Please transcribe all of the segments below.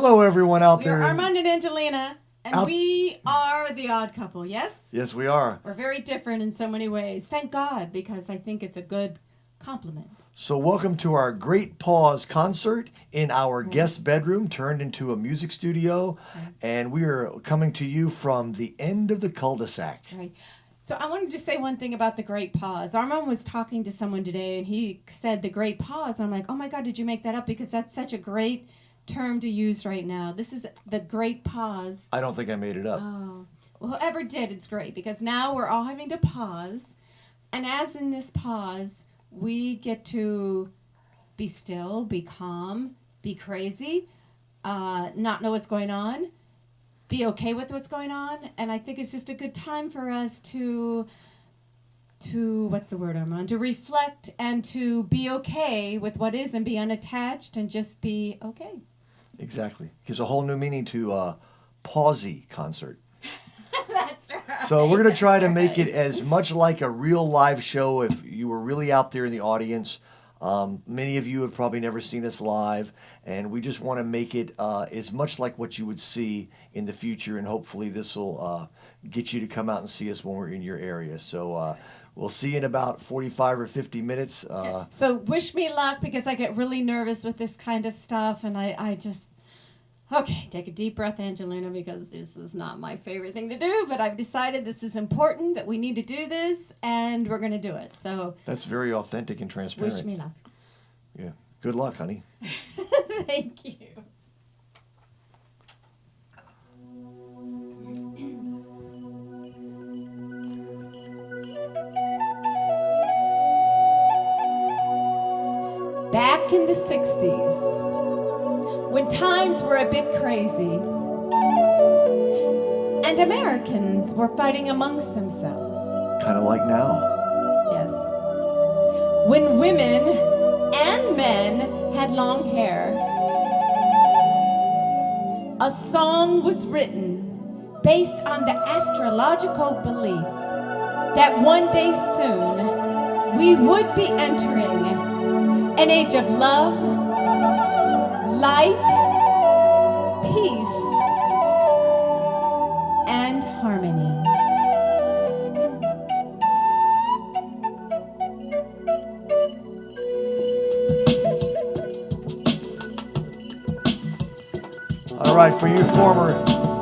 Hello, everyone out there. We're Armand and Angelina, and we are the odd couple, yes? Yes, we are. We're very different in so many ways. Thank God, because I think it's a good compliment. So welcome to our Great Pause concert in our guest bedroom turned into a music studio. And we are coming to you from the end of the cul-de-sac. Right. So I wanted to say one thing about the Great Pause. Armand was talking to someone today, and he said the Great Pause. And I'm like, oh my God, did you make that up? Because that's such a great term to use right now. This is the Great Pause. I don't think I made it up. Oh. Well, whoever did, it's great. Because now we're all having to pause. And as in this pause, we get to be still, be calm, be crazy, not know what's going on, be okay with what's going on. And I think it's just a good time for us to what's the word, Armand? To reflect and to be okay with what is and be unattached and just be okay. Exactly. Gives a whole new meaning to pausey concert. That's right. So we're going to try to make it as much like a real live show if you were really out there in the audience. Many of you have probably never seen us live, and we just want to make it as much like what you would see in the future, and hopefully this will get you to come out and see us when we're in your area. So we'll see you in about 45 or 50 minutes. So wish me luck, because I get really nervous with this kind of stuff, and I just... Okay, take a deep breath, Angelina, because this is not my favorite thing to do, but I've decided this is important, that we need to do this, and we're going to do it. So that's very authentic and transparent. Wish me luck. Yeah. Good luck, honey. Thank you. Back in the 60s, when times were a bit crazy and Americans were fighting amongst themselves. Kind of like now. Yes. When women and men had long hair, a song was written based on the astrological belief that one day soon we would be entering an age of love, light, peace, and harmony. All right, for you former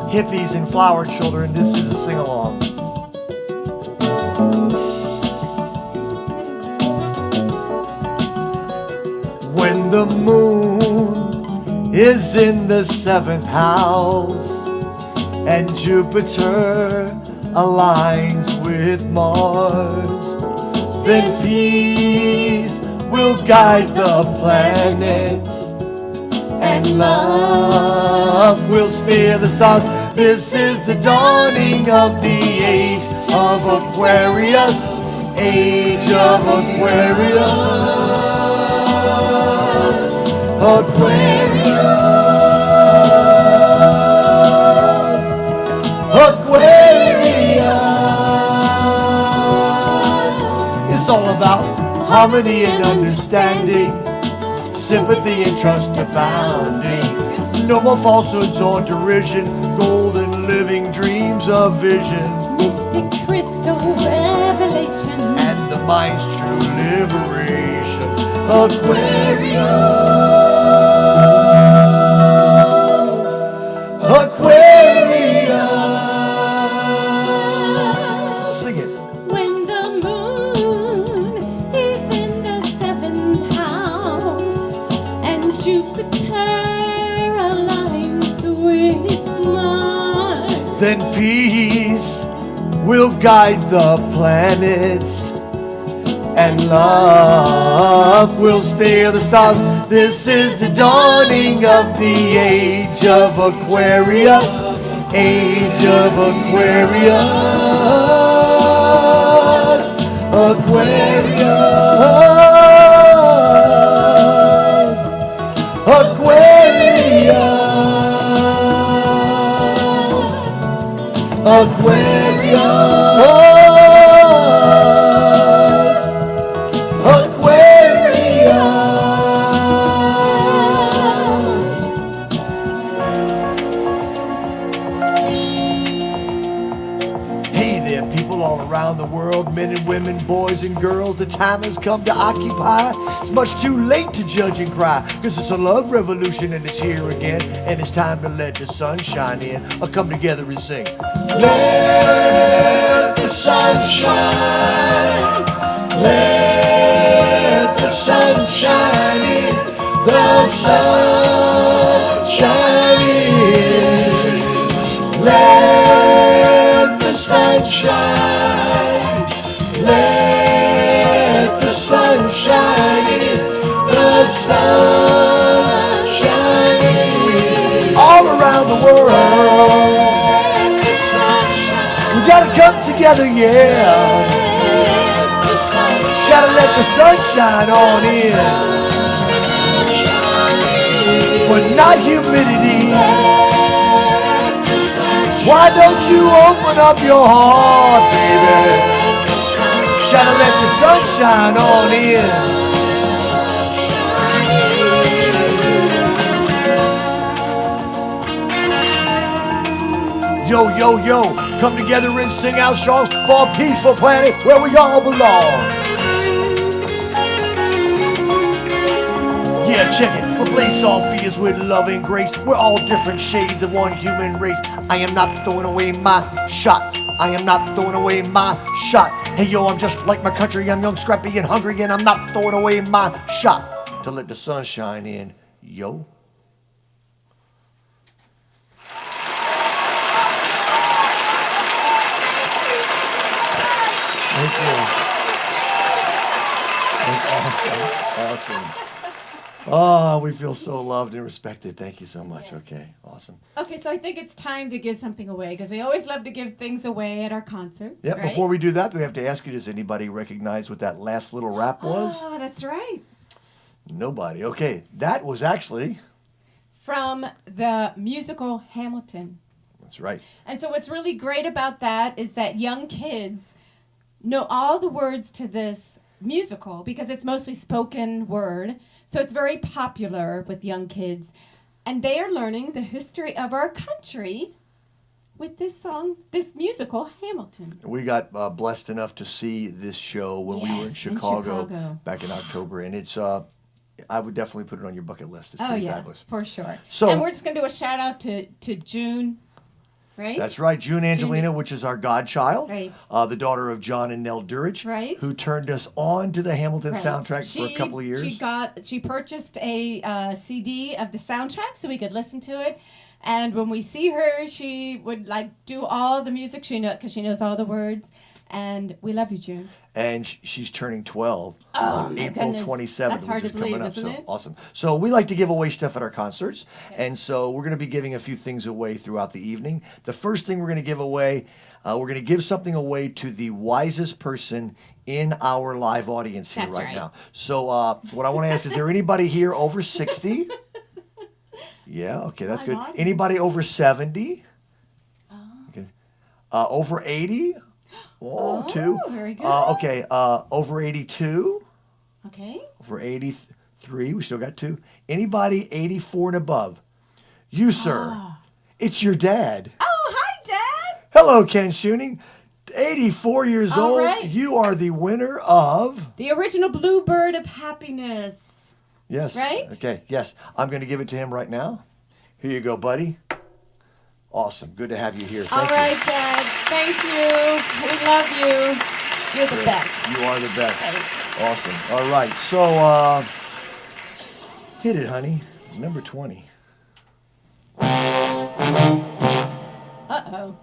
hippies and flower children, this is a sing-along. When the moon is in the 7th house and Jupiter aligns with Mars, then peace will guide the planets and love will steer the stars. This is the dawning of the age of Aquarius, age of Aquarius. Aquarius, Aquarius. It's all about harmony and understanding, sympathy and trust abounding. No more falsehoods or derision, golden living dreams of vision, Mystic crystal revelation, and the mind's true liberation. Aquarius. Aquarius. Sing it. when the moon is in the 7th house and Jupiter aligns with Mars, Then peace will guide the planets and love will steer the stars. This is the dawning of the age of Aquarius, age of Aquarius, Aquarius, Aquarius, Aquarius. women, boys, and girls, the time has come to occupy. It's much too late to judge and cry, cause it's a love revolution and it's here again. And it's time to let the sun shine in. I'll come together and sing. Let the sun shine. Let the sun shine in. The sun shine in. Let the sun shine. Let the sun shine in. The sun shine in. All around the world. Let the sun shine. We gotta come together, yeah. Let the sun shine. Gotta let the sun shine on in. But not humidity. Why don't you open up your heart, baby? Gotta let the sun shine on in. Yo, yo, yo, come together and sing out strong for a peaceful planet where we all belong. Yeah, check it. Replace all fears with love and grace. We're all different shades of one human race. I am not throwing away my shot. I am not throwing away my shot. Hey yo, I'm just like my country. I'm young, scrappy, and hungry, and I'm not throwing away my shot to let the sun shine in. Yo. Thank you. That's awesome. Awesome. Oh, we feel so loved and respected. Thank you so much. Yes. Okay, awesome. Okay, so I think it's time to give something away because we always love to give things away at our concerts. Yep, right? Before we do that, we have to ask you, does anybody recognize what that last little rap was? Oh, that's right. Nobody. Okay, that was actually from the musical Hamilton. That's right. And so what's really great about that is that young kids know all the words to this musical because it's mostly spoken word. So it's very popular with young kids. And they are learning the history of our country with this song, this musical, Hamilton. We got blessed enough to see this show when we were in Chicago back in October. And it's, I would definitely put it on your bucket list. It's pretty fabulous. For sure. So, and we're just going to do a shout out to June. Right? That's right. June Angelina, which is our godchild. Right. The daughter of John and Nell Durridge. Right. Who turned us on to the Hamilton soundtrack for a couple of years. She purchased a CD of the soundtrack so we could listen to it. And when we see her, she would do all the music because she knows all the words. And we love you, June. And she's turning 12 on April 27th. That's hard which to is coming believe, up. isn't it? Awesome. So we like to give away stuff at our concerts. Okay. And so we're going to be giving a few things away throughout the evening. The first thing we're going to give away, we're going to give something away to the wisest person in our live audience here right now. So what I want to ask, is there anybody here over 60? Yeah, okay, that's good. Anybody over 70? Okay. Over 80? Oh, 2. Very good. Okay, over 82. Okay. Over 83. We still got 2. Anybody 84 and above? You, sir. It's your dad. Oh, hi, Dad. Hello, Ken Schooning. 84 years All old. right. You are the winner of the original Bluebird of Happiness. Yes. Right? Okay, yes. I'm going to give it to him right now. Here you go, buddy. Awesome. Good to have you here. Thank you. All right, Dad. Thank you. We love you. You're the best. You are the best. Thanks. Awesome. All right. So, hit it, honey. Number 20. Uh-oh.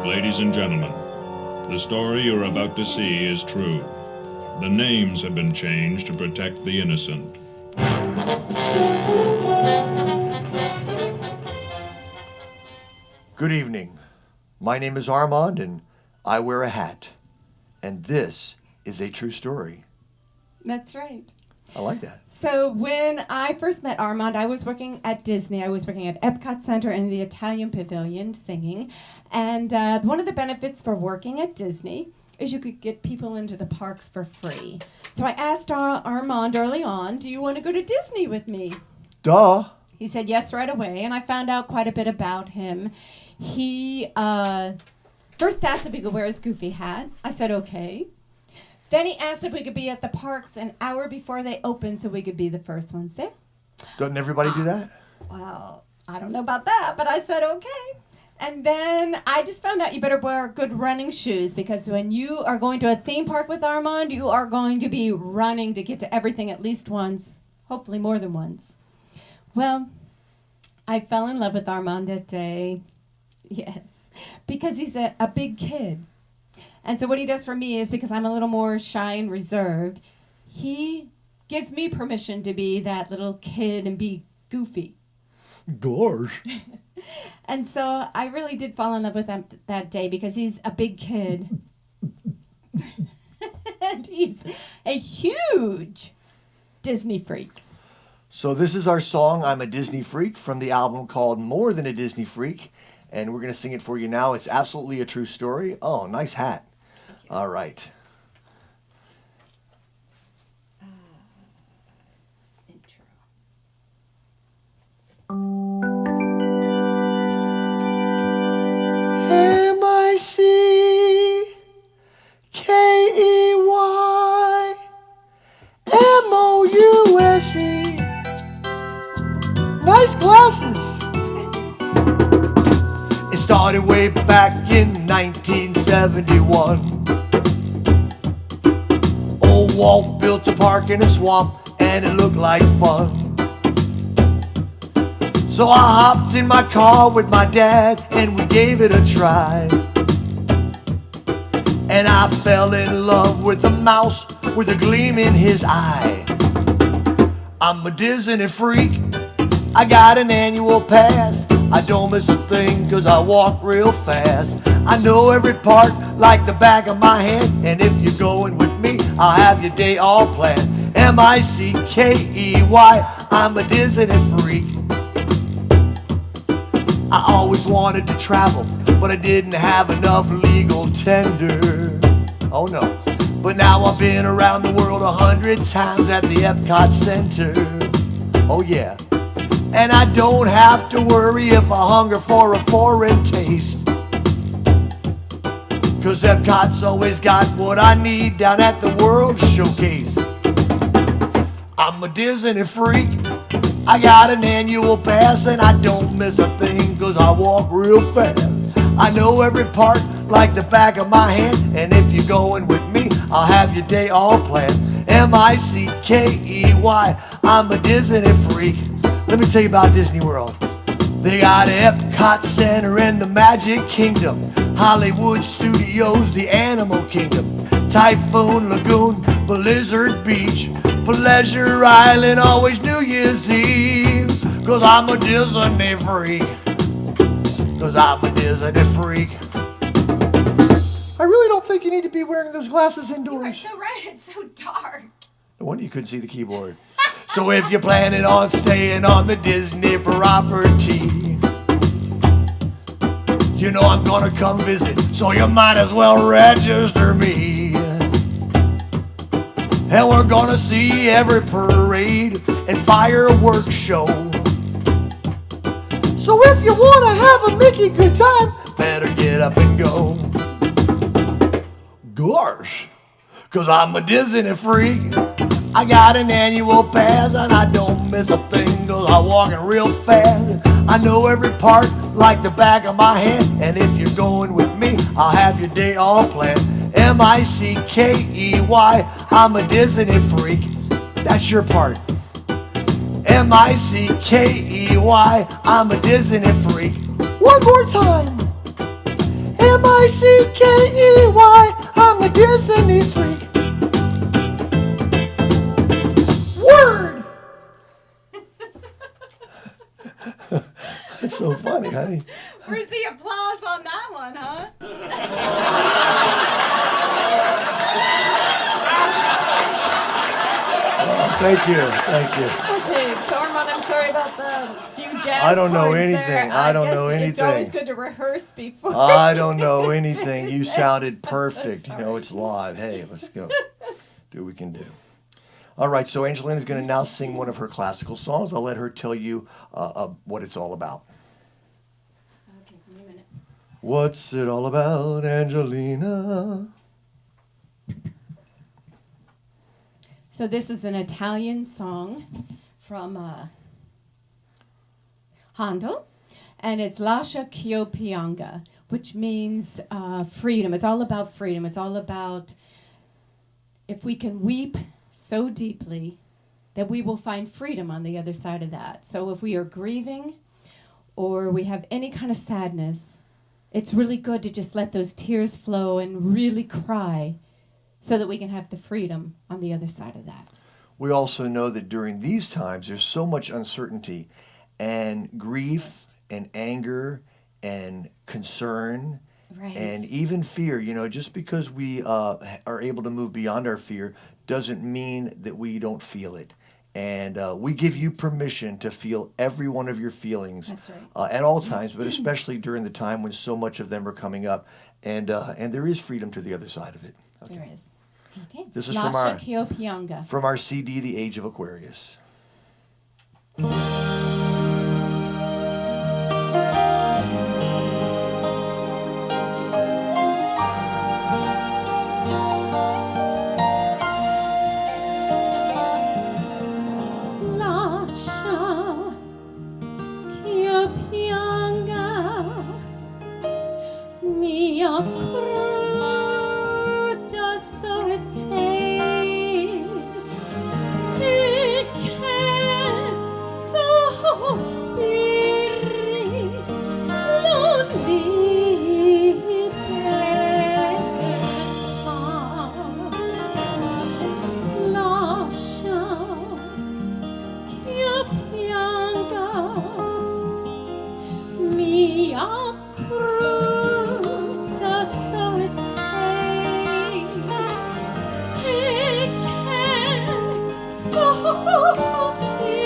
Ladies and gentlemen, the story you're about to see is true. The names have been changed to protect the innocent. Good evening. My name is Armand, and I wear a hat. And this is a true story. That's right. I like that. So when I first met Armand, I was working at Disney. I was working at Epcot Center in the Italian Pavilion singing. And one of the benefits for working at Disney is you could get people into the parks for free. So I asked Armand early on, do you want to go to Disney with me? Duh. He said yes right away, and I found out quite a bit about him. He first asked if we could wear his goofy hat. I said, okay. Then he asked if we could be at the parks an hour before they opened so we could be the first ones there. Doesn't everybody do that? Well, I don't know about that, but I said, okay. And then I just found out you better wear good running shoes because when you are going to a theme park with Armand, you are going to be running to get to everything at least once, hopefully more than once. Well, I fell in love with Armand that day. Yes, because he's a big kid. And so what he does for me is because I'm a little more shy and reserved, he gives me permission to be that little kid and be goofy. Gosh. And so I really did fall in love with him that day because he's a big kid. And he's a huge Disney freak. So this is our song, I'm a Disney Freak, from the album called More Than a Disney Freak. And we're going to sing it for you now. It's absolutely a true story. Oh, nice hat. All right. Intro. M-I-C-K-E-Y-M-O-U-S-E. Nice glasses. It started way back in 1971. Old Walt built a park in a swamp and it looked like fun. So I hopped in my car with my dad and we gave it a try. And I fell in love with a mouse with a gleam in his eye. I'm a Disney freak, I got an annual pass. I don't miss a thing cause I walk real fast. I know every part like the back of my hand. And if you're going with me, I'll have your day all planned. M-I-C-K-E-Y, I'm a Disney freak. I always wanted to travel, but I didn't have enough legal tender. Oh no. But now I've been around the world 100 times at the Epcot Center. Oh yeah. And I don't have to worry if I hunger for a foreign taste. Cause Epcot's always got what I need down at the World Showcase. I'm a Disney freak, I got an annual pass and I don't miss a thing cause I walk real fast. I know every part like the back of my hand. And if you're going with me, I'll have your day all planned. M-I-C-K-E-Y, I'm a Disney freak. Let me tell you about Disney World. They got Epcot Center and the Magic Kingdom, Hollywood Studios, the Animal Kingdom, Typhoon Lagoon, Blizzard Beach, Pleasure Island, always New Year's Eve. Cause I'm a Disney freak. Cause I'm a Disney freak. I really don't think you need to be wearing those glasses You are indoors. so right, it's so dark. No wonder you couldn't see the keyboard. So if you're planning on staying on the Disney property, you know I'm gonna come visit, so you might as well register me. And we're gonna see every parade and fireworks show. So if you wanna have a Mickey good time, better get up and go. Gosh, cause I'm a Disney freak. I got an annual pass and I don't miss a thing cause I'm walking real fast. I know every part like the back of my hand. And if you're going with me, I'll have your day all planned. M-I-C-K-E-Y, I'm a Disney freak. That's your part. M-I-C-K-E-Y, I'm a Disney freak. One more time. M-I-C-K-E-Y, I'm a Disney freak. Word! That's so funny, honey. Where's the applause on that one, huh? Thank you, thank you. Okay, so Armand, I'm sorry about the few jazz I don't know chords anything. there. I don't guess know It's anything. always good to rehearse before. I don't know anything. You sounded I'm so perfect. You know, it's live. Hey, let's go. Do what we can do. All right, so Angelina's going to now sing one of her classical songs. I'll let her tell you what it's all about. Okay, give me a minute. What's it all about, Angelina? So this is an Italian song from Handel, and it's Lascia ch'io pianga, which means freedom. It's all about freedom. It's all about if we can weep so deeply that we will find freedom on the other side of that. So if we are grieving or we have any kind of sadness, it's really good to just let those tears flow and really cry so that we can have the freedom on the other side of that. We also know that during these times, there's so much uncertainty and grief and anger and concern Right. and even fear. You know, just because we are able to move beyond our fear doesn't mean that we don't feel it. And we give you permission to feel every one of your feelings That's right. at all times, but especially during the time when so much of them are coming up. And there is freedom to the other side of it. Okay. There is. Okay. This is from Lascia our- ch'io pianga. From our CD, The Age of Aquarius. Lascia ch'io pianga, mia cruda sorte, e che sospiri non libertà. Lascia ch'io pianga, mia cruda sorte, e che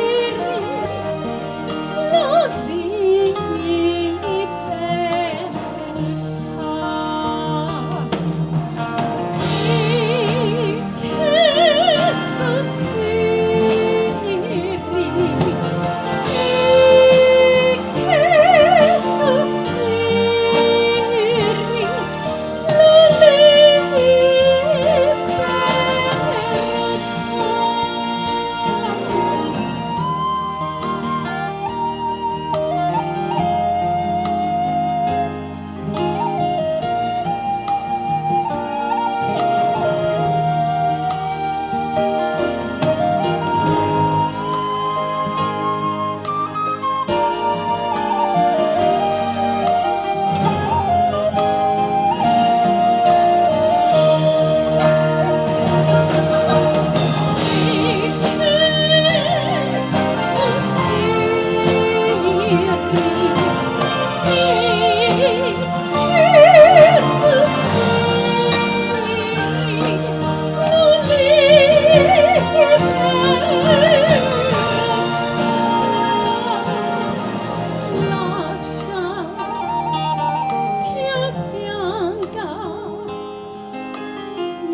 sospiri non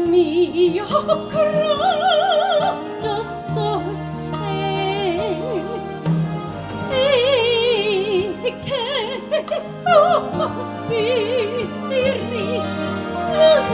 mia cruda sorte, e che sospiri non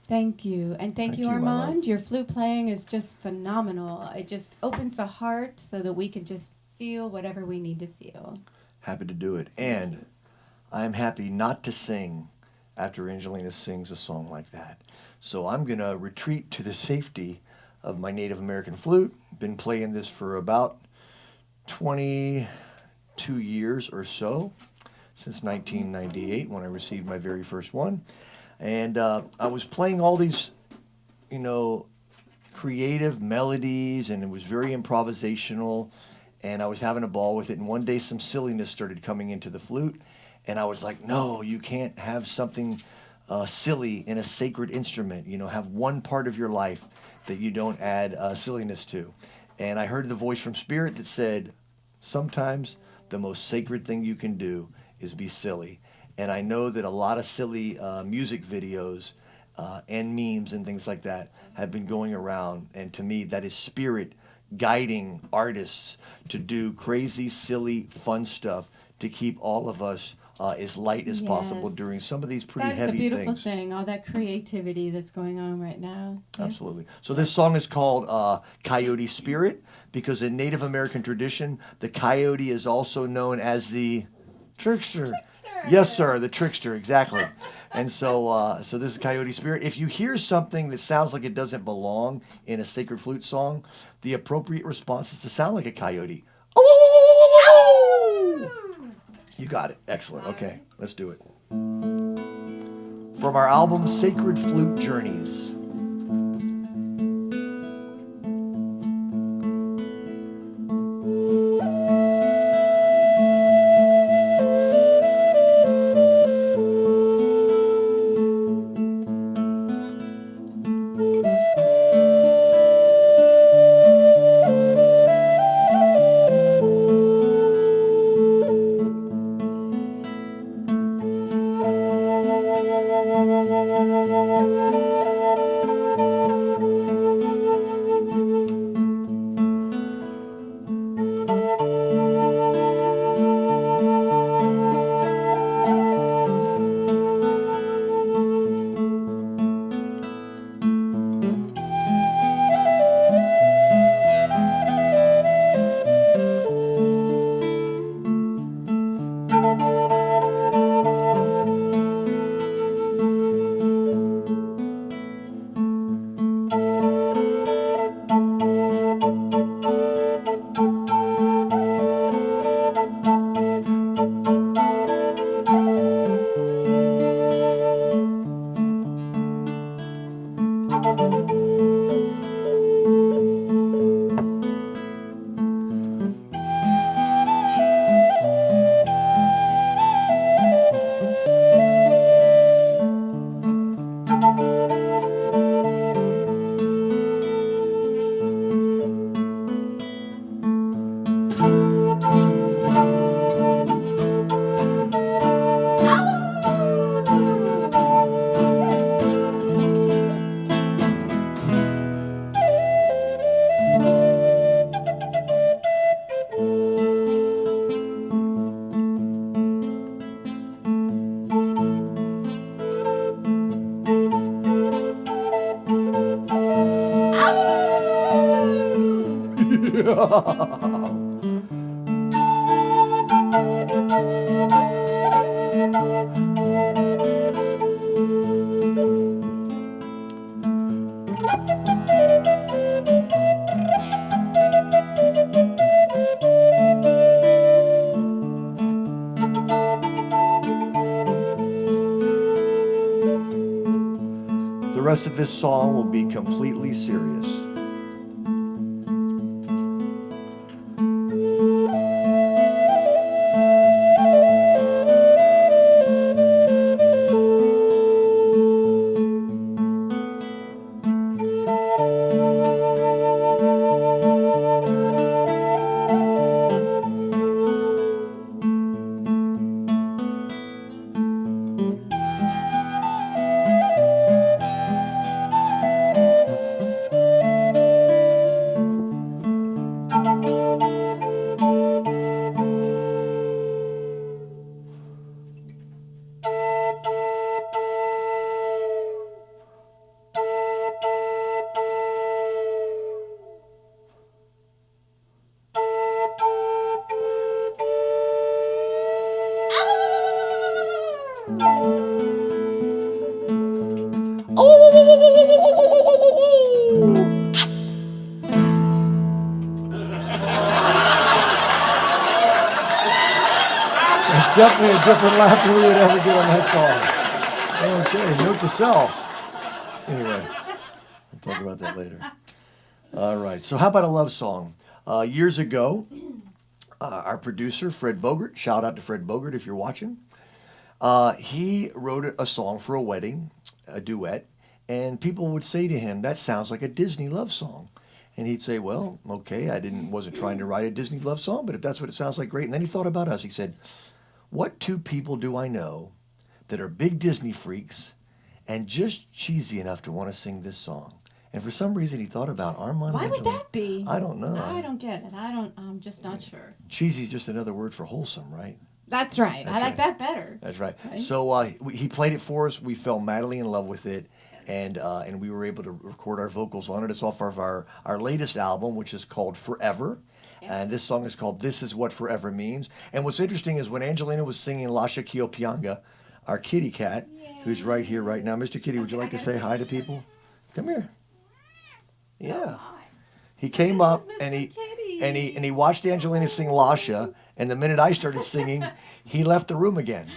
Thank you. And thank you, you, my love. Armand. Your flute playing is just phenomenal. It just opens the heart so that we can just feel whatever we need to feel. Happy to do it. And I'm happy not to sing after Angelina sings a song like that. So I'm going to retreat to the safety of my Native American flute. Been playing this for about 22 years or so, since 1998 when I received my very first one. And I was playing all these, you know, creative melodies, and it was very improvisational, and I was having a ball with it. And one day some silliness started coming into the flute, and I was like, no, you can't have something silly in a sacred instrument. You know, have one part of your life that you don't add silliness to. And I heard the voice from Spirit that said, sometimes the most sacred thing you can do is be silly. And I know that a lot of silly music videos and memes and things like that have been going around. And to me, that is Spirit guiding artists to do crazy, silly, fun stuff to keep all of us as light as possible Yes. during some of these pretty That is a heavy beautiful things. thing, all that creativity that's going on right now. Yes. Absolutely. So this song is called Coyote Spirit because in Native American tradition, the coyote is also known as the trickster. Yes, sir, the trickster, exactly. And so this is Coyote Spirit. If you hear something that sounds like it doesn't belong in a sacred flute song, the appropriate response is to sound like a coyote. You got it. Excellent. Okay, let's do it. From our album Sacred Flute Journeys. The rest of this song will be completely serious. It's definitely a different laugh than we would ever get on that song. Okay, note to self. Anyway, we'll talk about that later. All right, so how about a love song? Years ago, our producer, Fred Bogart, shout out to Fred Bogart if you're watching, he wrote a song for a wedding, a duet, and people would say to him, that sounds like a Disney love song. And he'd say, well, okay, wasn't trying to write a Disney love song, but if that's what it sounds like, great. And then he thought about us. He said, what two people do I know that are big Disney freaks and just cheesy enough to want to sing this song? And for some reason, he thought about Armand Why and would Angelina. that be? I don't know. I don't get it. I'm just not sure. Cheesy is just another word for wholesome, right? That's right. That's I like right. that better. That's right. Right. So he played it for us. We fell madly in love with it, and we were able to record our vocals on it. It's off of our latest album, which is called Forever. Yes. And this song is called This Is What Forever Means. And what's interesting is when Angelina was singing Lasha Kiopianga, our kitty cat, who's right here right now. Mr. Kitty, would you like to say hi to people? Come here. Yeah. He came up and he watched Angelina sing Lasha, and the minute I started singing, he left the room again.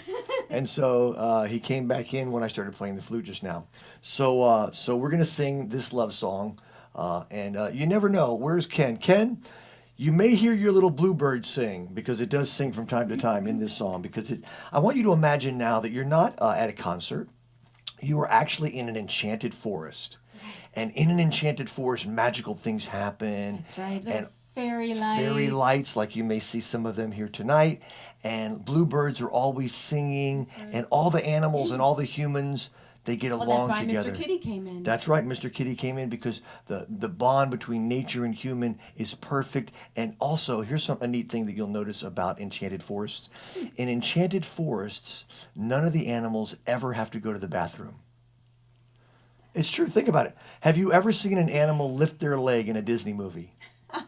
And so he came back in when I started playing the flute just now. So we're gonna sing this love song, and you never know. Where's Ken? Ken, you may hear your little bluebird sing because it does sing from time to time in this song. Because I want you to imagine now that you're not at a concert. You are actually in an enchanted forest. And in an enchanted forest, magical things happen. That's right. And fairy lights. fairy lights, like you may see some of them here tonight. And bluebirds are always singing. Right. And all the animals and all the humans, they get along that's why together. Mr. Kitty came in. That's right. Mr. Kitty came in because the bond between nature and human is perfect. And also, here's a neat thing that you'll notice about enchanted forests. In enchanted forests, none of the animals ever have to go to the bathroom. It's true. Think about it. Have you ever seen an animal lift their leg in a Disney movie?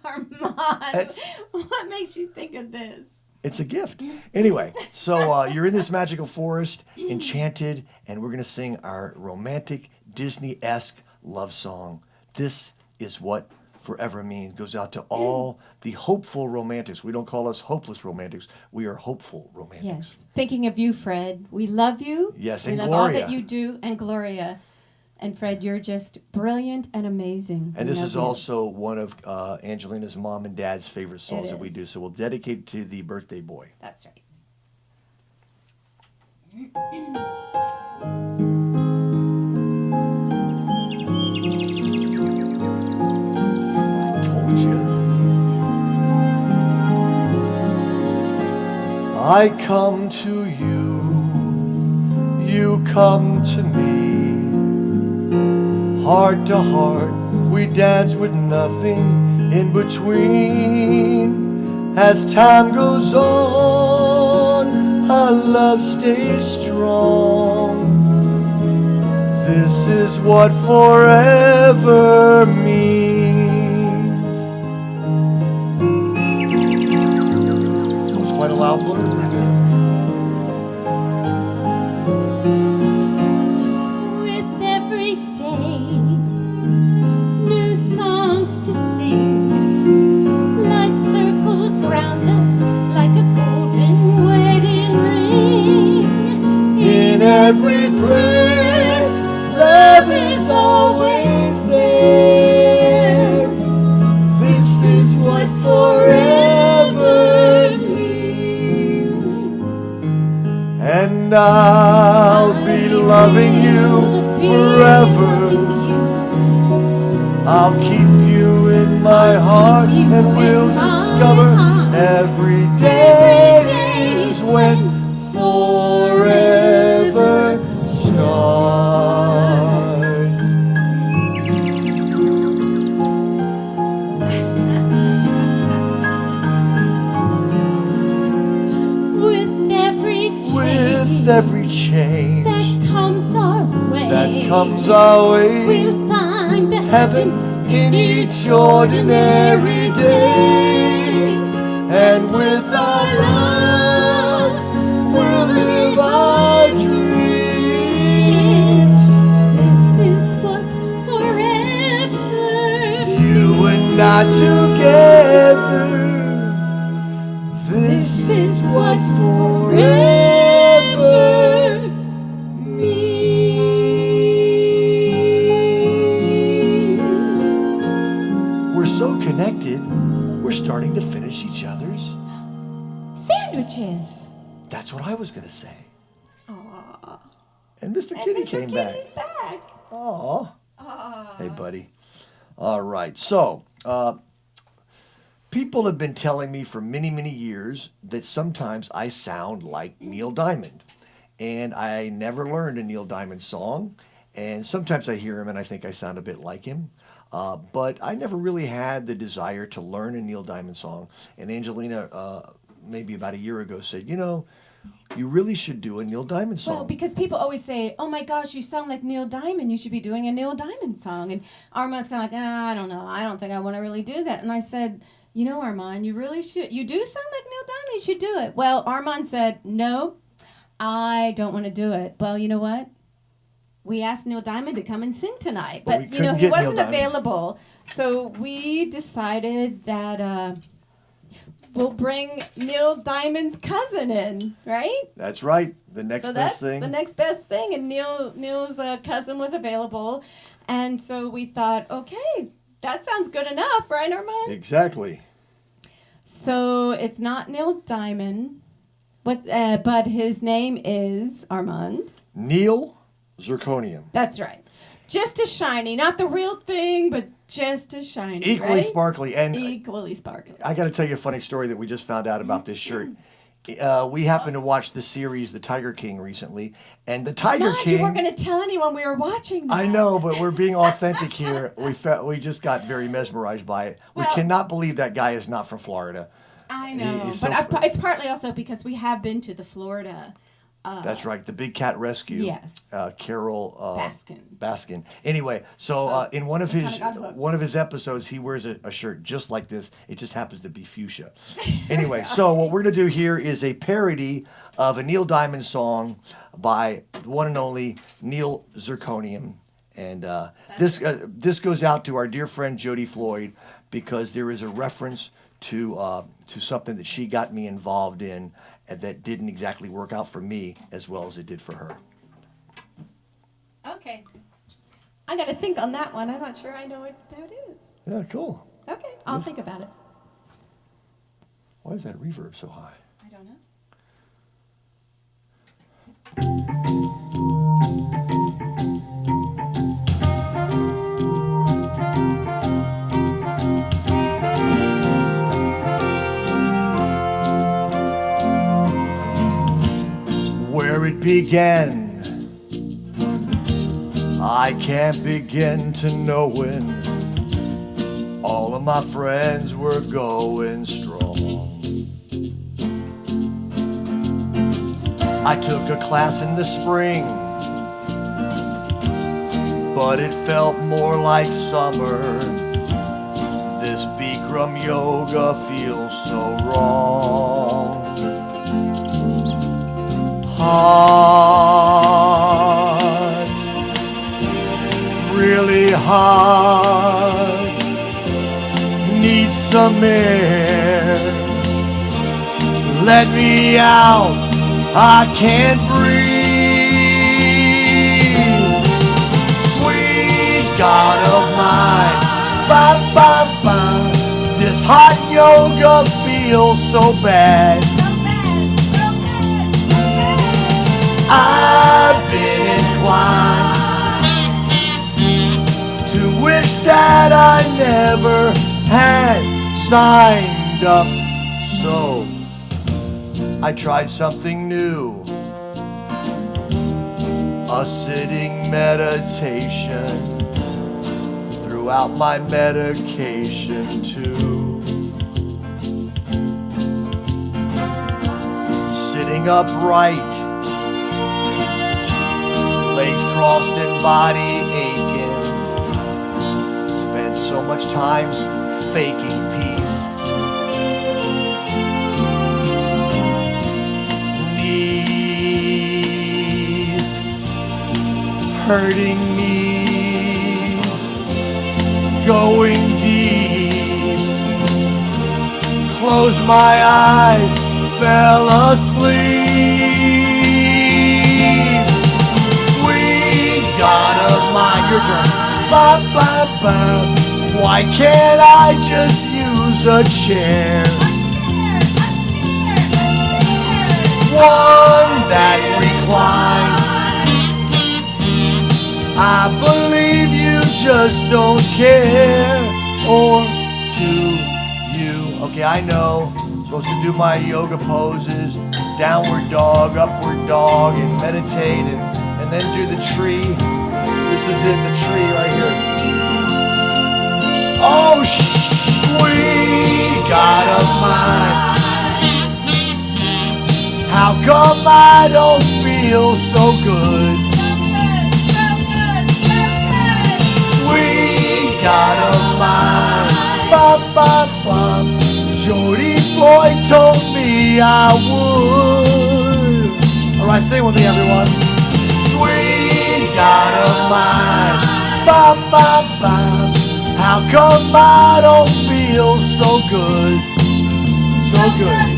Armand, what makes you think of this? It's a gift. Anyway, so you're in this magical forest, enchanted, and we're going to sing our romantic, Disney-esque love song. This is what forever means. Goes out to all the hopeful romantics. We don't call us hopeless romantics. We are hopeful romantics. Yes. Thinking of you, Fred. We love you. Yes, we and love Gloria. all that you do, and Gloria. And Fred, you're just brilliant and amazing. And We this love is you. also one of Angelina's mom and dad's favorite songs It that we is. do. So we'll dedicate it to the birthday boy. That's right. Told you. I come to you, you come to me. Heart to heart, we dance with nothing in between. As time goes on, our love stays strong. This is what forever means. That was quite a loud one. With every day, new songs to sing. Life circles round us like a golden wedding ring. In every breath, love is always there. This is what forever means. And I'll be loving you forever. I'll keep you in my heart, and we'll discover every day is when forever starts. With every change that comes our way, we'll we'll find the heaven in each ordinary day. And with our love, we'll live our dreams. This is what forever You and I together. This is what forever means. We're so connected, we're starting to finish each other's. sandwiches. That's what I was going to say. Aww. And Mr. And Kitty Mr. came Kitty's back. back. Aw. Hey, buddy. All right. So, People have been telling me for many, many years that sometimes I sound like Neil Diamond. And I never learned a Neil Diamond song. And sometimes I hear him and I think I sound a bit like him. But I never really had the desire to learn a Neil Diamond song. And Angelina, maybe about a year ago, said, you really should do a Neil Diamond song. Well, because people always say, "Oh my gosh, you sound like Neil Diamond. You should be doing a Neil Diamond song." And Armand's kind of like, I don't know. I don't think I want to really do that. And I said, Armand, you really should. You do sound like Neil Diamond. You should do it. Well, Armand said, no, I don't want to do it. Well, you know what? We asked Neil Diamond to come and sing tonight, but he wasn't available. So we decided that we'll bring Neil Diamond's cousin in, right? That's right. The next best thing. The next best thing, and Neil's cousin was available, and so we thought, okay, that sounds good enough, right, Armand? Exactly. So it's not Neil Diamond, but his name is Armand. Neil Zirconium. That's right. Just as shiny, not the real thing, but just as shiny. Equally right? sparkly. And equally sparkly. I got to tell you a funny story that we just found out about this shirt. We happened to watch the series The Tiger King recently, and the Tiger King. You weren't going to tell anyone we were watching that. I know, but we're being authentic here. We just got very mesmerized by it. We cannot believe that guy is not from Florida. I know, but it's partly also because we have been to the Florida. That's right, the Big Cat Rescue. Yes. Carol Baskin. Anyway, so in one of his episodes, he wears a shirt just like this. It just happens to be fuchsia. Anyway, so what we're gonna do here is a parody of a Neil Diamond song by the one and only Neil Zirconium, and this goes out to our dear friend Jody Floyd because there is a reference to something that she got me involved in. That didn't exactly work out for me as well as it did for her. Okay. I got to think on that one. I'm not sure I know what that is. Yeah, cool. Okay, I'll think about it. Why is that reverb so high? I don't know. Where it began, I can't begin to knowing. All of my friends were going strong. I took a class in the spring, but it felt more like summer. This Bikram yoga feels so wrong. Hard, really hard, need some air, let me out, I can't breathe. Sweet God of mine, this hot yoga feels so bad. I've been inclined to wish that I never had signed up. So I tried something new, a sitting meditation, throughout my medication too. Sitting upright, legs crossed and body aching. Spent so much time faking peace. Knees, hurting knees, going deep. Closed my eyes, fell asleep. God of mine, your turn. Why can't I just use a chair? One that reclines. I believe you just don't care. Or Yeah, I know. Supposed to do my yoga poses, downward dog, upward dog, and meditate, and then do the tree. This is it, the tree right here. Oh, sweet God of mine, how come I don't feel so good? Sweet God of mine, ba ba ba. Jody Floyd told me I would. All right, sing with me, everyone. Sweet God of mine, ba ba ba. How come I don't feel so good? So good.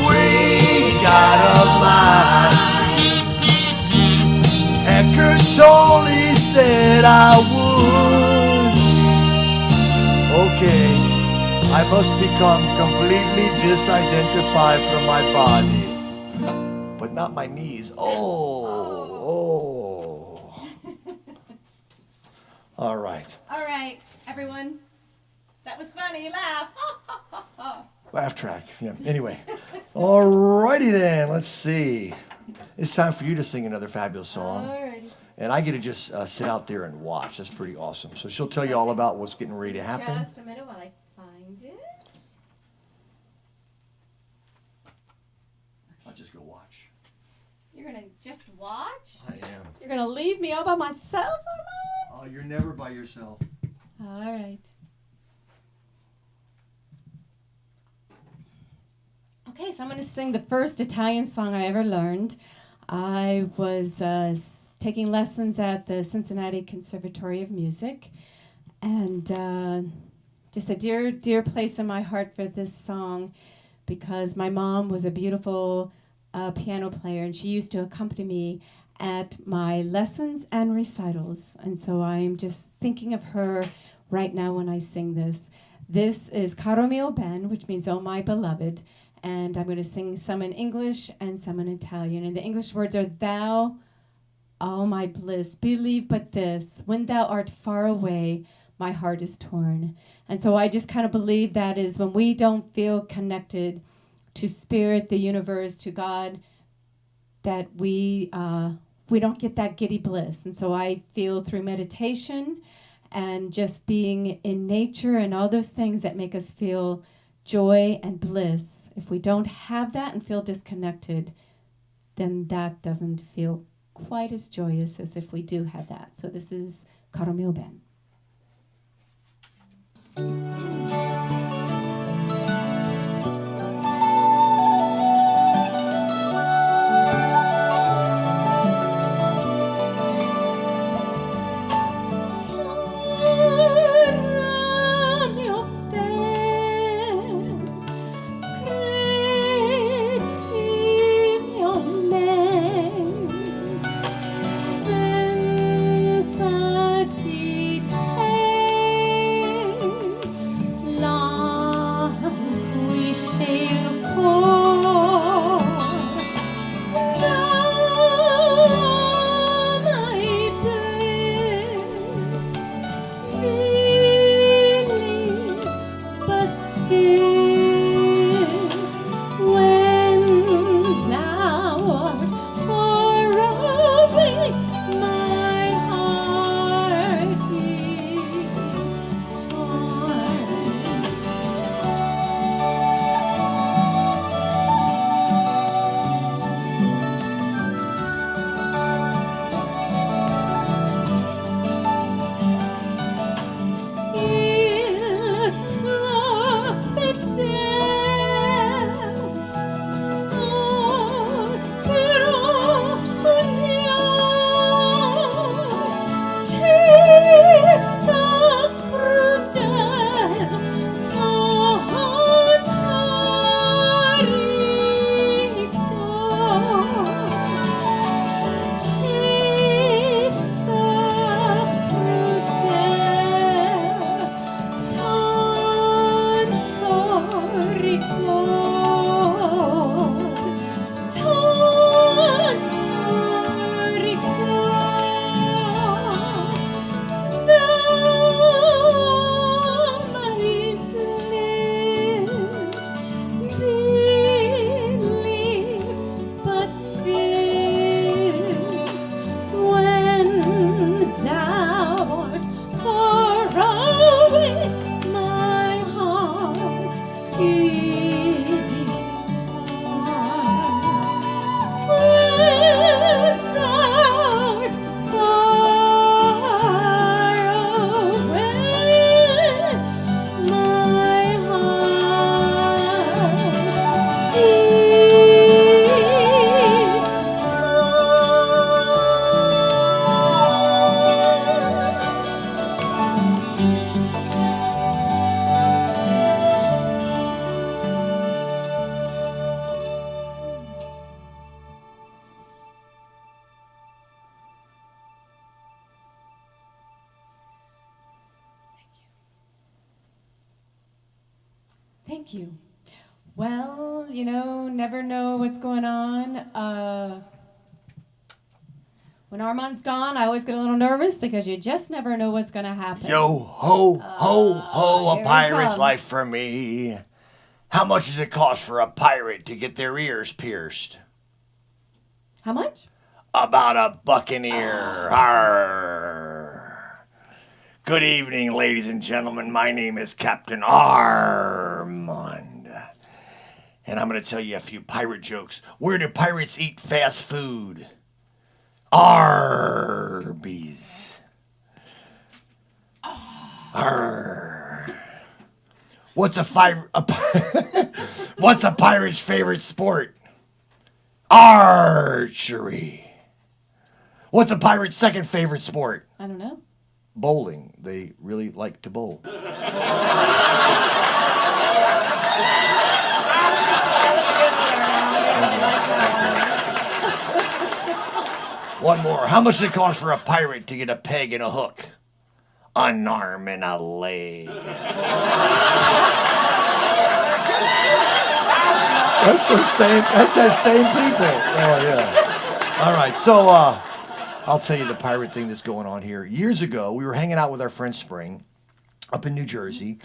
Sweet God of mine. Eckhart Tolle said I would. Okay, I must become completely disidentified from my body, but not my knees. Oh. All right. All right, everyone. That was funny. Laugh. Laugh track. Yeah. Anyway. Alrighty then. Let's see. It's time for you to sing another fabulous song. Alrighty. And I get to just sit out there and watch. That's pretty awesome. So she'll tell you all about what's getting ready to happen. Just a minute while I find it. I'll just go watch. You're gonna just watch? I am. You're gonna leave me all by myself, Armand? Oh, you're never by yourself. All right. Okay, so I'm going to sing the first Italian song I ever learned. I was taking lessons at the Cincinnati Conservatory of Music, and just a dear, dear place in my heart for this song, because my mom was a beautiful piano player, and she used to accompany me at my lessons and recitals. And so I'm just thinking of her right now when I sing this. This is Caro mio ben, which means oh my beloved. And I'm going to sing some in English and some in Italian. And the English words are thou, all my bliss, believe but this, when thou art far away, my heart is torn. And so I just kind of believe that is when we don't feel connected to spirit, the universe, to God, that we don't get that giddy bliss. And so I feel through meditation and just being in nature and all those things that make us feel joy and bliss. If we don't have that and feel disconnected, then that doesn't feel quite as joyous as if we do have that. So this is Caro mio ben. Thank you. Well, never know what's going on. When Armand's gone, I always get a little nervous because you just never know what's going to happen. Yo ho ho ho, here a it pirate's comes. life for me. How much does it cost for a pirate to get their ears pierced? How much? About a buccaneer. Arr. Good evening, ladies and gentlemen. My name is Captain Armand. And I'm going to tell you a few pirate jokes. Where do pirates eat fast food? Arby's. Arr. What's a pirate's favorite sport? Archery. What's a pirate's second favorite sport? I don't know. Bowling. They really like to bowl. One more. How much does it cost for a pirate to get a peg and a hook? An arm and a leg. That's the same. That's the same people. Oh yeah. All right. So I'll tell you the pirate thing that's going on here. Years ago, we were hanging out with our friend Spring up in New Jersey,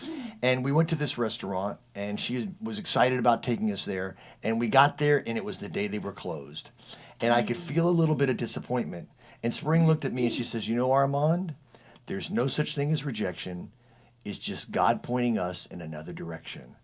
and we went to this restaurant, and she was excited about taking us there. And we got there, and it was the day they were closed, and I could feel a little bit of disappointment. And Spring looked at me and she says, "You know, Armand, there's no such thing as rejection. It's just God pointing us in another direction."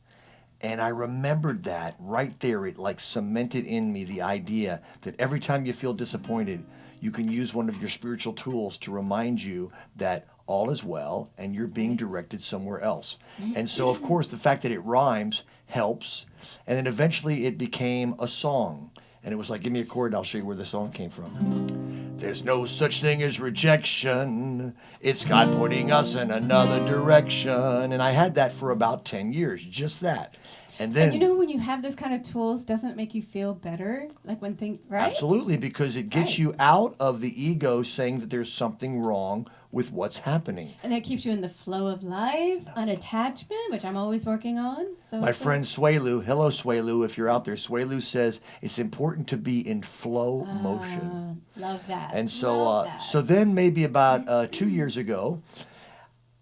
And I remembered that right there. It like cemented in me the idea that every time you feel disappointed, you can use one of your spiritual tools to remind you that all is well and you're being directed somewhere else. And so, of course, the fact that it rhymes helps. And then eventually it became a song. And it was like, give me a chord and I'll show you where the song came from. There's no such thing as rejection. It's God pointing us in another direction. And I had that for about 10 years, just that. And then, when you have those kind of tools, doesn't it make you feel better? Like when things, right? absolutely, because it gets you out of the ego saying that there's something wrong with what's happening. And that keeps you in the flow of life, unattachment, which I'm always working on. So My friend Swelu, hello Swelu, if you're out there, Swelu says it's important to be in flow motion. Love that. And so, Love that. so then maybe about 2 years ago,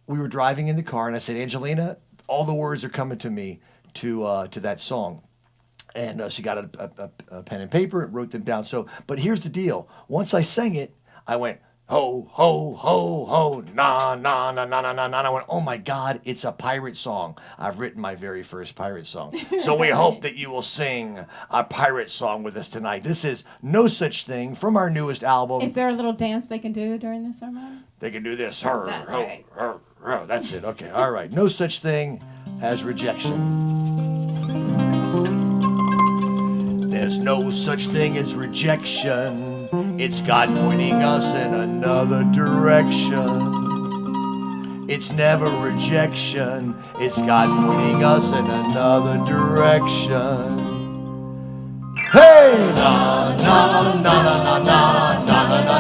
we were driving in the car, and I said, Angelina, all the words are coming to me to that song. And she got a pen and paper and wrote them down. So, but here's the deal. Once I sang it, I went, ho, ho, ho, ho, na, na, na, na, na, na, na. And I went, oh my God, it's a pirate song. I've written my very first pirate song. So we hope that you will sing a pirate song with us tonight. This is No Such Thing from our newest album. Is there a little dance they can do during this, Armand? They can do this. That's right. That's it. Okay. All right. No such thing as rejection. There's no such thing as rejection. It's God pointing us in another direction. It's never rejection. It's God pointing us in another direction. Hey! Na na na na na na na na na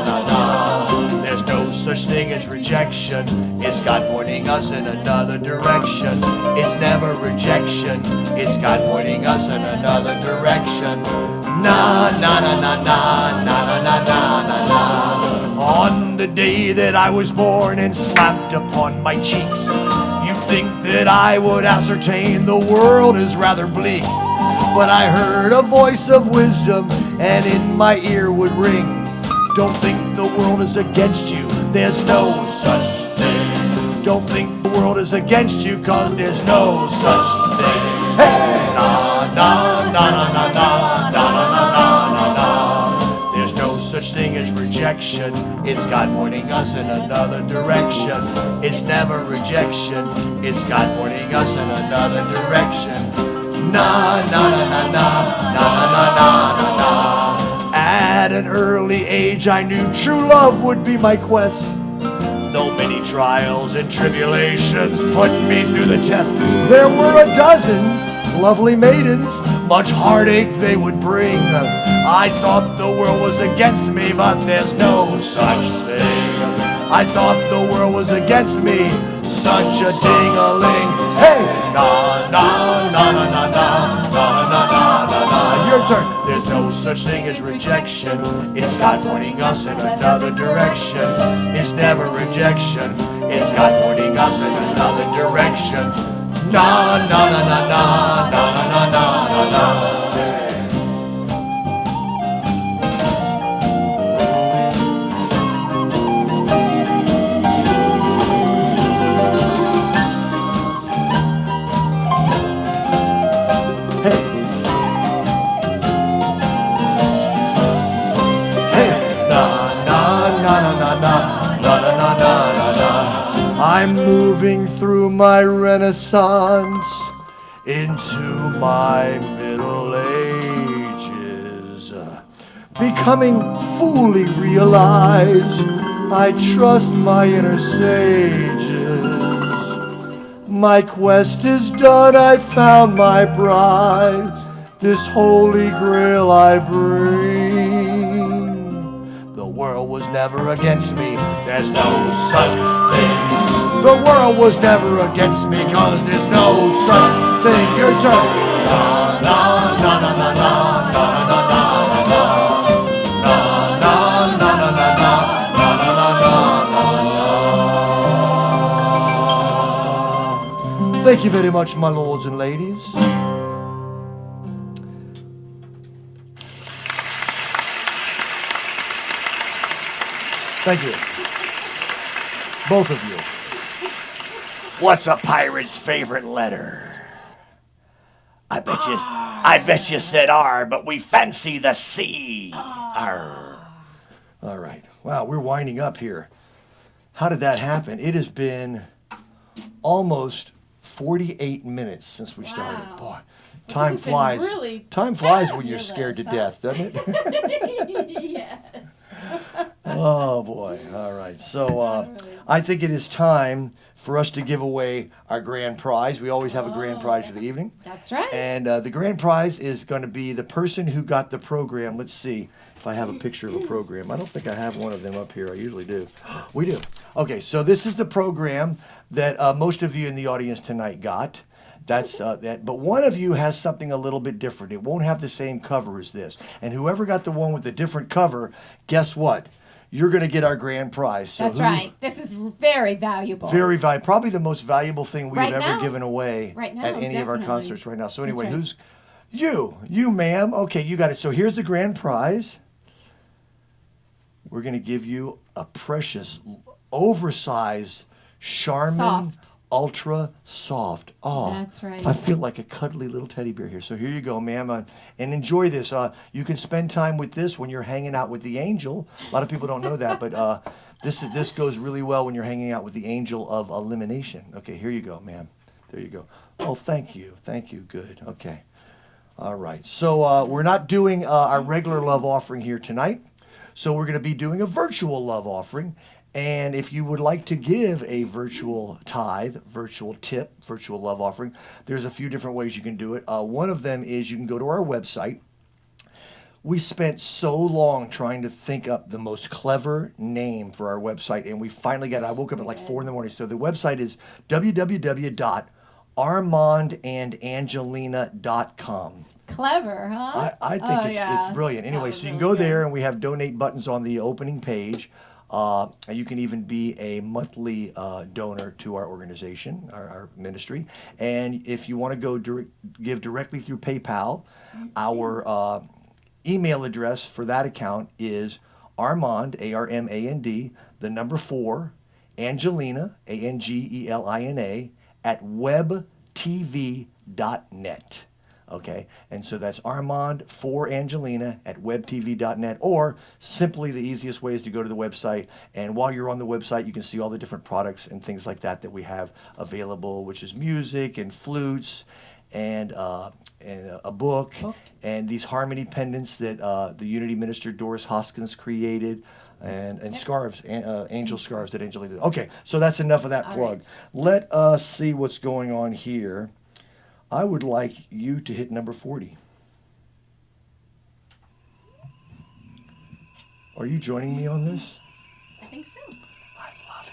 na na. There's no such thing as rejection. It's God pointing us in another direction. It's never rejection. It's God pointing us in another direction. Na na na na na na na na na na. On the day that I was born and slapped upon my cheeks, you think that I would ascertain the world is rather bleak. But I heard a voice of wisdom, and in my ear would ring, don't think the world is against you, there's no such thing. Don't think the world is against you, cause there's no such thing. Hey, na na na na na na na na na na na. There's no such thing as rejection. It's God pointing us in another direction. It's never rejection. It's God pointing us in another direction. Na na na na na na na na na na. At an early age I knew true love would be my quest. Though many trials and tribulations put me through the test, there were a dozen lovely maidens, much heartache they would bring. I thought the world was against me, but there's no such thing. I thought the world was against me, such a ding-a-ling. Hey, na na na na na na na na na na na. Your turn. There's no such thing as rejection. It's God pointing us in another direction. It's never rejection. It's God pointing us in another direction. Na na na na na na na na na na. I'm moving through my renaissance into my middle ages, becoming fully realized. I trust my inner sages. My quest is done, I found my bride, this holy grail I bring. The world was never against me, there's no such thing. The world was never against me, cause there's no such thing. Your turn. Na na na na na na na na na na. Na na na na na na na na na. Thank you very much, my lords and ladies. Thank you. Both of you. What's a pirate's favorite letter? I bet you said R, but we fancy the C. R. All right. Wow, we're winding up here. How did that happen? It has been almost 48 minutes since we started. Boy, time flies. Time flies when you're scared to death, doesn't it? Yes. Oh boy. All right. So I think it is time for us to give away our grand prize. We always have a grand prize for the evening. That's right. And the grand prize is going to be the person who got the program. Let's see if I have a picture of a program. I don't think I have one of them up here. I usually do. We do. Okay, so this is the program that most of you in the audience tonight got. That's that. But one of you has something a little bit different. It won't have the same cover as this. And whoever got the one with the different cover, guess what? You're going to get our grand prize. So that's right. This is very valuable. Very valuable. Probably the most valuable thing we've Right ever now. given away Right now, at any of our definitely. concerts right now. So anyway, That's right. who's you? You, ma'am. Okay, you got it. So here's the grand prize. We're going to give you a precious, oversized Charmin Soft. Ultra Soft. Oh, That's right. I feel like a cuddly little teddy bear here. So here you go, ma'am, and enjoy this. You can spend time with this when you're hanging out with the angel. A lot of people don't know that, but this goes really well when you're hanging out with the angel of elimination. Okay, here you go, ma'am. There you go. Oh, thank you. Thank you. Good. Okay. All right. So we're not doing our regular love offering here tonight. So we're going to be doing a virtual love offering. And if you would like to give a virtual tithe, virtual tip, virtual love offering, there's a few different ways you can do it. One of them is you can go to our website. We spent so long trying to think up the most clever name for our website, and we finally got it. I woke up at like 4 in the morning. So the website is www.armandandangelina.com. Clever, huh? I think it's brilliant. Anyway, That was so you can really go good. there, and we have donate buttons on the opening page. And you can even be a monthly donor to our organization, our ministry. And if you want to go give directly through PayPal, our email address for that account is Armand, ARMAND, the number 4, Angelina, ANGELINA, at webtv.net. Okay, and so that's Armand for Angelina at webtv.net, or simply the easiest way is to go to the website, and while you're on the website, you can see all the different products and things like that we have available, which is music and flutes and a book and these harmony pendants that the Unity minister Doris Hoskins created. And scarves, angel scarves that Angelina did. Okay, so that's enough of that plug. Right. Let us see what's going on here. I would like you to hit number 40. Are you joining me on this? I think so. I love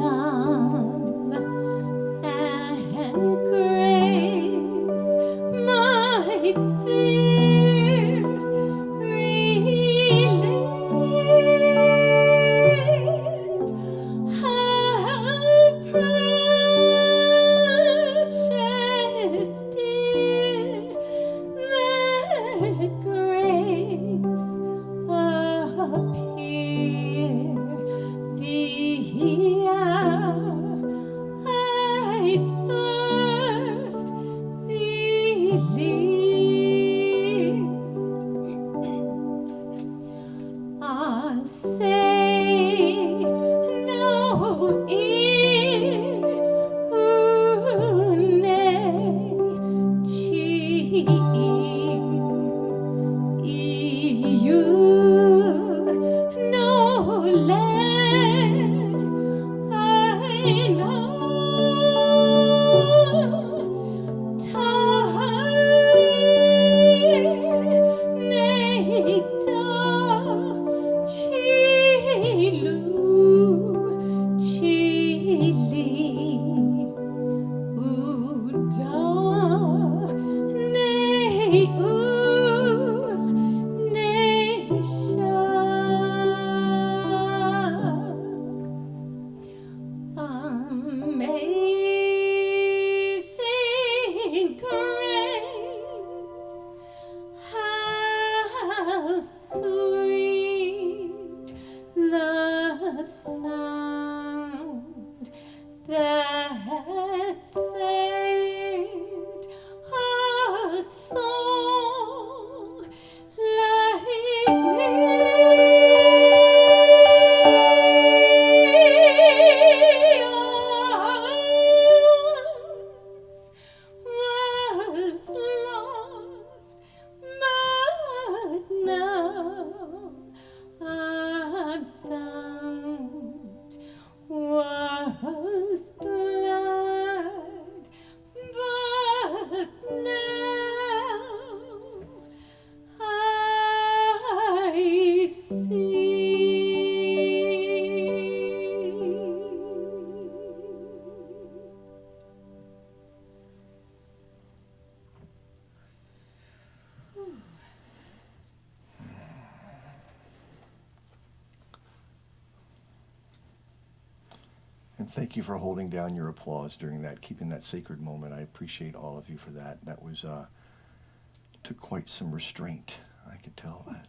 love and grace, my fears relieved. How precious did that grace appear the hour I first believed. Ah, say no ear, nay, cheek. You no land I know. Amazing grace, how sweet the sound that saved a soul like me. Was lost, but now I'm found. Was blind, but now I see. And thank you for holding down your applause during that, keeping that sacred moment. I appreciate all of you for that. That was took quite some restraint. I could tell that.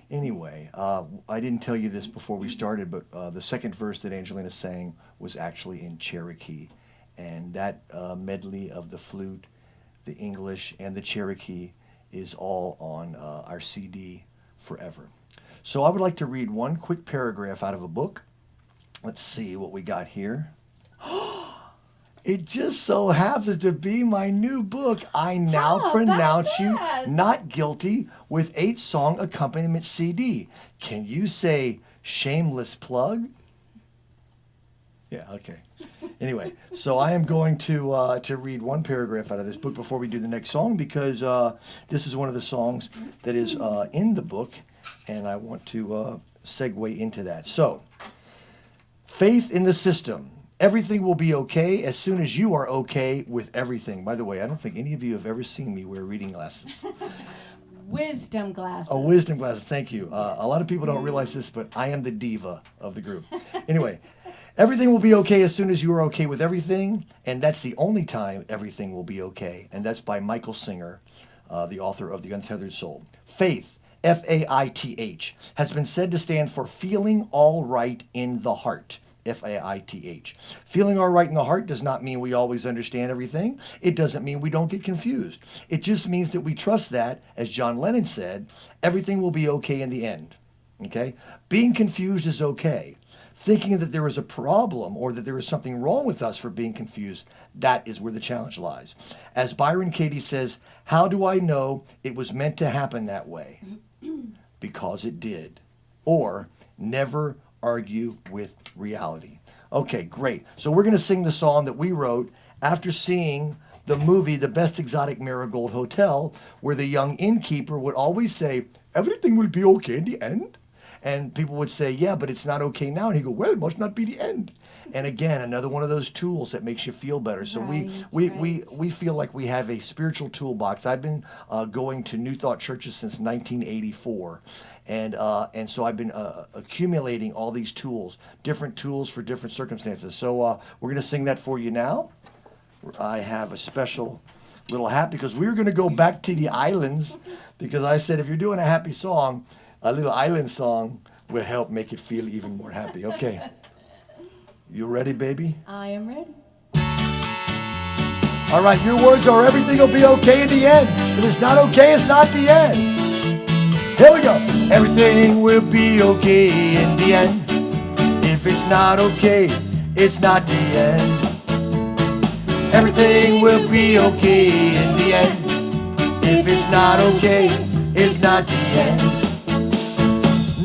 Anyway, I didn't tell you this before we started, but the second verse that Angelina sang was actually in Cherokee, and that medley of the flute, the English, and the Cherokee is all on our CD forever. So I would like to read one quick paragraph out of a book. Let's see what we got here. It just so happens to be my new book, I Now How Pronounce about You that? Not Guilty, with 8-song accompaniment CD. Can you say shameless plug? Yeah, okay. Anyway, so I am going to read one paragraph out of this book before we do the next song, because this is one of the songs that is in the book, and I want to segue into that. So, faith in the system. Everything will be okay as soon as you are okay with everything. By the way, I don't think any of you have ever seen me wear reading glasses. Wisdom glasses. Oh, wisdom glasses, thank you. A lot of people don't realize this, but I am the diva of the group. Anyway, everything will be okay as soon as you are okay with everything, and that's the only time everything will be okay. And that's by Michael Singer, the author of The Untethered Soul. Faith, F-A-I-T-H, has been said to stand for feeling all right in the heart. F-A-I-T-H. Feeling all right in the heart does not mean we always understand everything. It doesn't mean we don't get confused. It just means that we trust that, as John Lennon said, everything will be okay in the end. Okay? Being confused is okay. Thinking that there is a problem or that there is something wrong with us for being confused, that is where the challenge lies. As Byron Katie says, how do I know it was meant to happen that way? Because it did. Or never argue with reality. Okay, great. So we're going to sing the song that we wrote after seeing the movie The Best Exotic Marigold Hotel, where the young innkeeper would always say, everything will be okay in the end. And people would say, yeah, but it's not okay now. And he'd go, well, it must not be the end. And again, another one of those tools that makes you feel better. So Right, we feel like we have a spiritual toolbox. I've been going to New Thought churches since 1984. And so I've been accumulating all these tools, different tools for different circumstances. So we're going to sing that for you now. I have a special little hat because we're going to go back to the islands, because I said if you're doing a happy song, a little island song will help make it feel even more happy. Okay. You ready, baby? I am ready. All right, your words are everything will be okay in the end. If it's not okay, it's not the end. Here we go. Everything will be okay in the end. If it's not okay, it's not the end. Everything will be okay in the end. If it's not okay, it's not the end.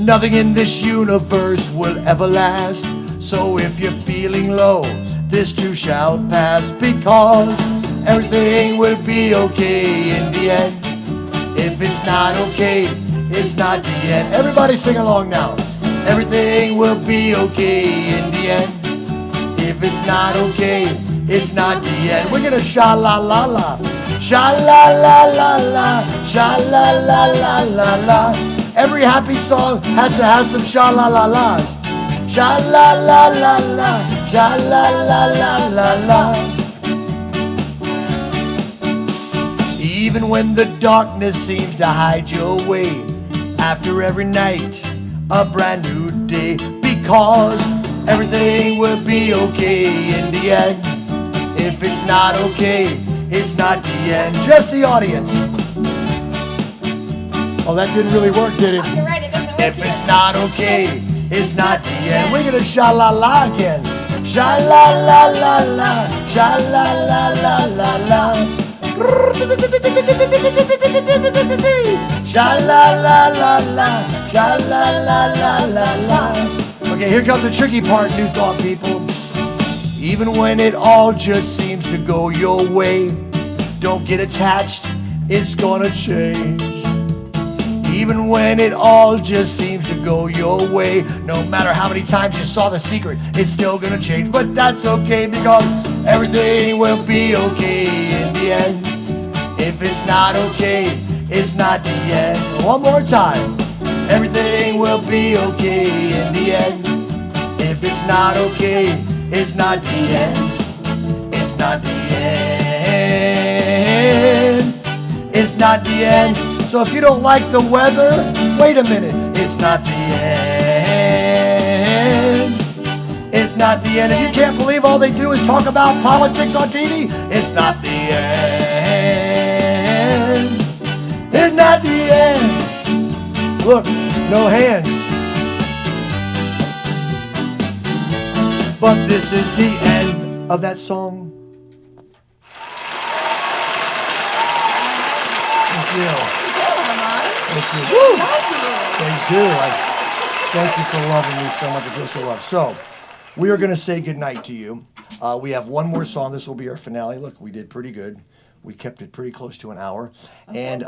Nothing in this universe will ever last. So if you're feeling low, this too shall pass, because everything will be okay in the end. If it's not okay, it's not the end. Everybody sing along now. Everything will be okay in the end. If it's not okay, it's not the end. We're gonna sha-la-la-la, sha-la-la-la-la, sha-la-la-la-la-la. Every happy song has to have some sha-la-la-las. Sha-la-la-la-la, sha-la-la-la-la-la. Even when the darkness seems to hide your way, after every night, a brand new day, because everything will be okay in the end. If it's not okay, it's not the end. Just the audience. Oh, that didn't really work, did it? You're right, it doesn't work If here. it's not okay, it's not the end. We're gonna sha-la-la again. Sha-la-la-la-la, sha-la-la-la-la-la. Sha-la-la-la-la, sha-la-la-la-la-la. Okay, here comes the tricky part, New Thought people. Even when it all just seems to go your way, don't get attached, it's gonna change. Even when it all just seems to go your way, no matter how many times you saw The Secret, it's still gonna change. But that's okay, because everything will be okay in the end. If it's not okay, it's not the end. One more time. Everything will be okay in the end. If it's not okay, it's not the end. It's not the end. It's not the end. So if you don't like the weather, wait a minute. It's not the end. It's not the end. If you can't believe all they do is talk about politics on TV, it's not the end. It's not the end. Look, no hands. But this is the end of that song. Thank you. Thank you. Woo! Thank you. Thank you for loving me so much. I feel so loved. So, we are going to say goodnight to you. We have one more song. This will be our finale. Look, we did pretty good. We kept it pretty close to an hour. Okay. And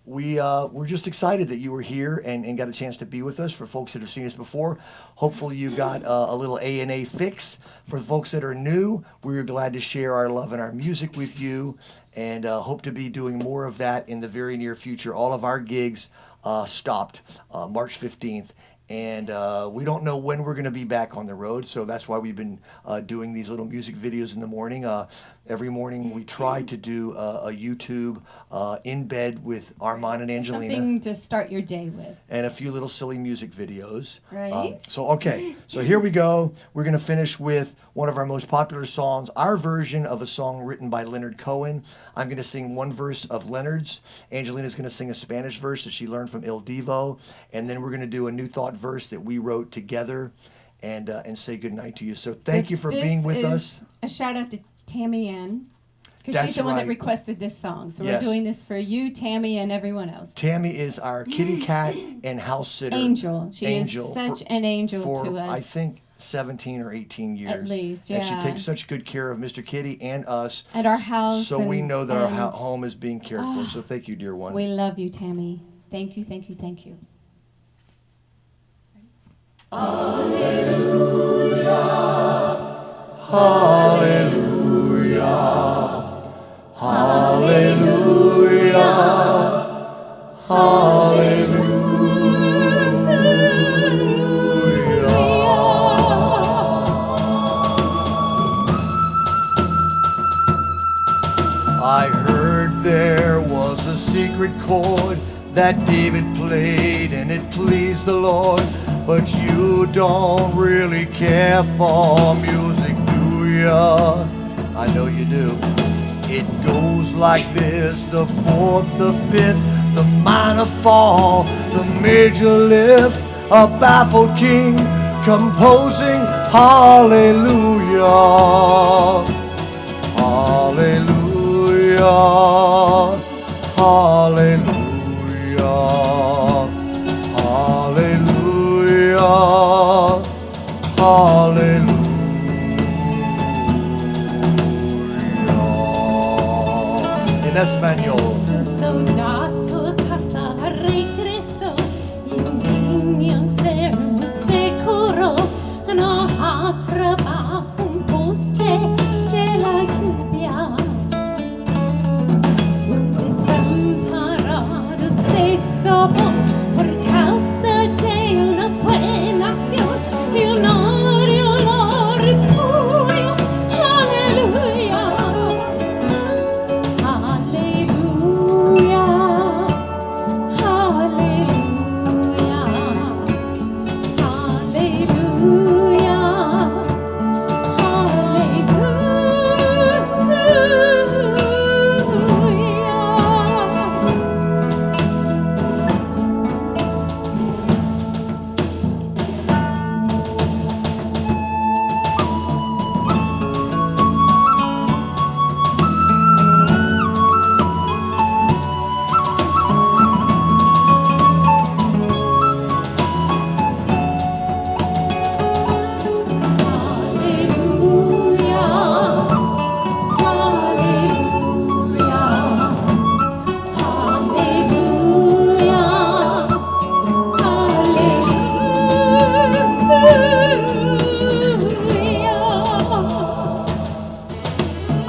we're just excited that you were here and got a chance to be with us. For folks that have seen us before, hopefully you got a little A&A fix. For the folks that are new, we're glad to share our love and our music with you, and hope to be doing more of that in the very near future. All of our gigs stopped March 15th. And we don't know when we're going to be back on the road, so that's why we've been doing these little music videos in the morning. Every morning we try to do a YouTube in bed with Armand and Angelina. Something to start your day with. And a few little silly music videos. Right. So here we go. We're going to finish with one of our most popular songs, our version of a song written by Leonard Cohen. I'm going to sing one verse of Leonard's. Angelina's going to sing a Spanish verse that she learned from Il Divo. And then we're going to do a New Thought verse that we wrote together and say goodnight to you. So thank you for being with us. A shout out to Tammy Ann, because That's she's the one that right. requested this song. So Yes. we're doing this for you, Tammy, and everyone else. Tammy is our kitty cat and house sitter. Angel. She Angel is such for- an angel for, to us. I think, 17 or 18 years. At least, And yeah. she takes such good care of Mr. Kitty and us. At our house. So we know that our and home is being cared for. So thank you, dear one. we love you, Tammy. Thank you, thank you, thank you. Hallelujah. Hallelujah. Hallelujah. I heard there was a secret chord that David played and it pleased the Lord. But you don't really care for music, do ya? I know you do. It goes like this: the fourth, the fifth, the minor fall, the major lift, a baffled king composing hallelujah. Hallelujah. Hallelujah. Hallelujah. Hallelujah. In español. Soldato a casa regreso y un niño enfermo seguro no ha trabajo un bosque de la lluvia. Un desamparado se sobó por causa de una buena acción y un olor puro. Aleluya.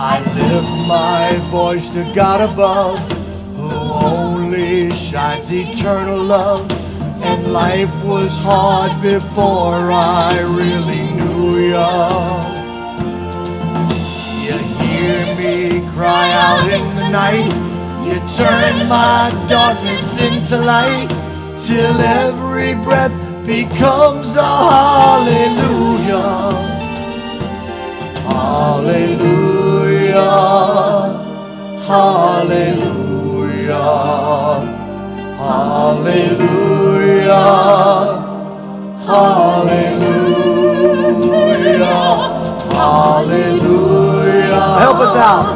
I lift my voice to God above, who only shines eternal love. And life was hard before I really knew ya. You hear me cry out in the night. You turn my darkness into light, till every breath becomes a hallelujah. Hallelujah. Hallelujah. Hallelujah. Hallelujah. Hallelujah. Help us out.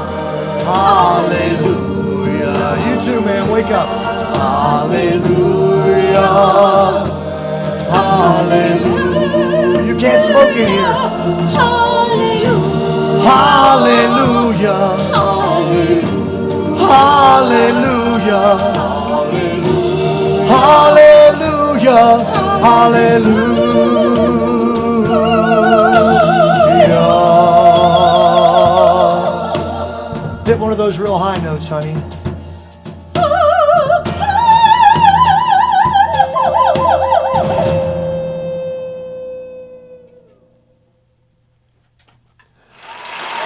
Hallelujah. You too, man. Wake up. Hallelujah. Hallelujah. You can't smoke in here. Hallelujah. Hallelujah. Hallelujah. Hallelujah. Hit one of those real high notes, honey.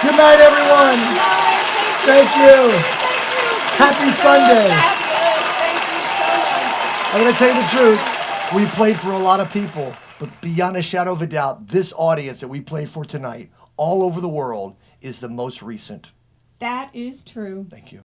Good night, everyone. Thank you. Happy Sunday. I'm going to tell you the truth. We played for a lot of people, but beyond a shadow of a doubt, this audience that we played for tonight, all over the world, is the most recent. That is true. Thank you.